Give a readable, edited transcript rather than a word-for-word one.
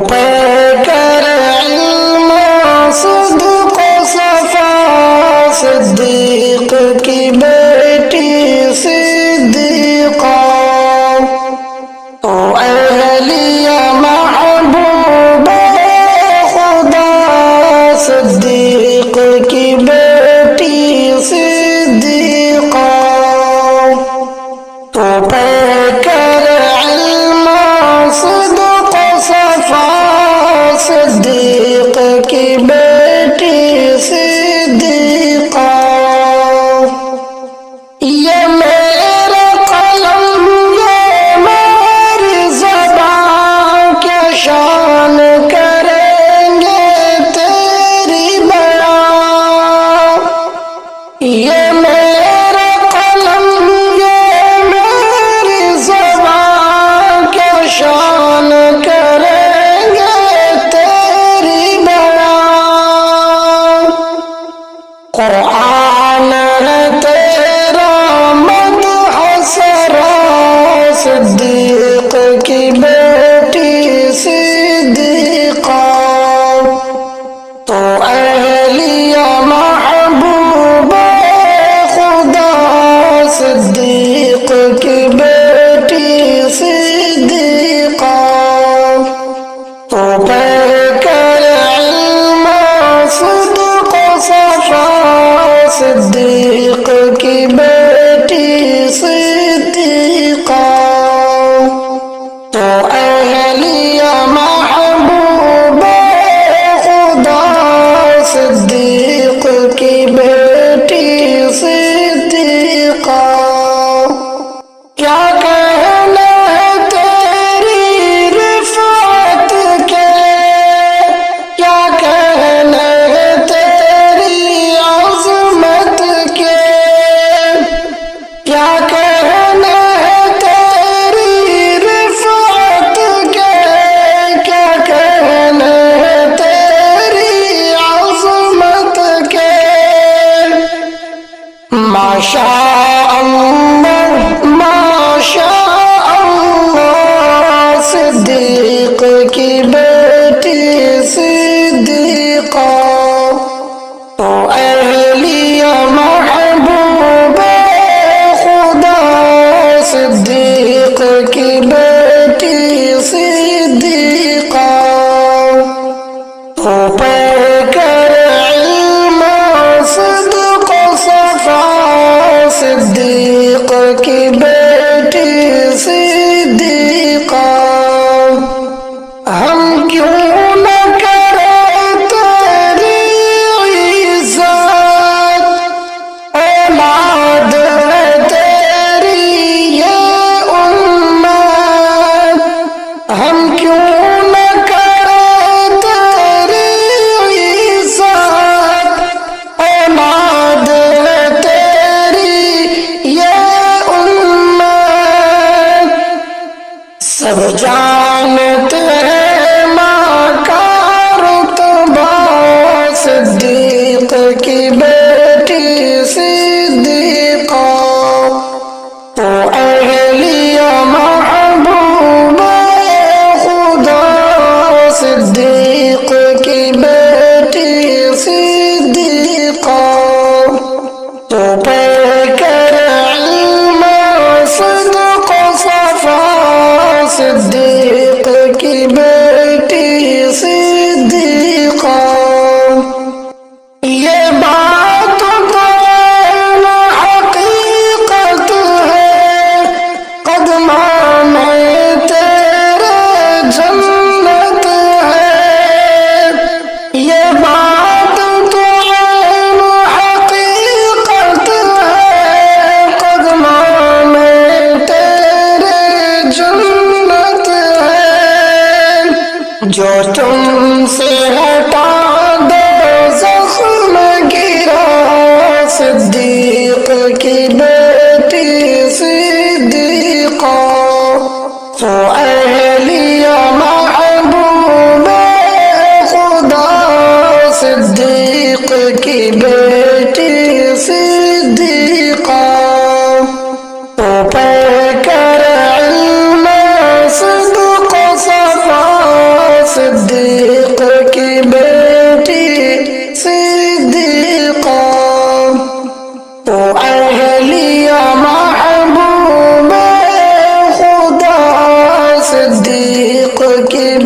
پہ کر علم صدق صفا صدیق کی بیٹی صدیقہ تو اہلیہ محبوب خدا صدیق کی بیٹی صدیقہ تو پہ کر علم صدق صفا صدیق کی بیٹی صدیقہ یہ میرا قلم یہ میری زبان کیا شان کریں گے تیری بیان یہ میرا قلم یہ میری زبان کیا شان کریں گے تیری بیان قرآن ہے تیرا مدح سرا صدیق کی بیٹی صدیقہ تو اہلیہ محبوب خدا صدیق کی بیٹی صدیقہ تو پہ کر علم صدق صفا صدیق کی بیٹی صدیقہ تو اہلیہ محبوب خدا صدیق کی بیٹی صدیقہ کیا کہنا ہے تیری رفعت کے کیا کہنا ہے تیری عظمت کے کیا کہنا ہے تیری رفعت کے کیا کہنا ہے تیری عظمت کے ماشاء اللہ ماشاء اللہ صدیق کی بیٹی صدیقہ تو اہلیہ محبوب خدا صدیق کی بیٹی صدیقہ تو پہ کر علم صدق صفا صدیق کی بیٹی صدیقہ ہم کیوں نہ کریں تیری عزت اولاد ہے تیری یہ امت ہم کیوں نہ کریں تیری عزت اولاد ہے تیری یہ امت سب جانتے ہیں ماں کا رتبہ صدیق کی بیٹی صدیقہ تو اہلیہ محبوب خدا صدیق کی بیٹی صدیقہ تو پہ کر علم صدق صفا صدیق کی بیٹی صدیقہ یہ بات تو حقیقت ہے قدموں میں تیرے جنت ہے یہ بات تو حقیقت ہے قدموں میں تیرے جنت ہے جو تم سے ہٹا دو زخم گرا صدیق کی بیٹی صدیقہ تو اہلیہ محبوب خدا صدیق کی بیٹی صدیقہ تو پہ کر علم صدق صفا کی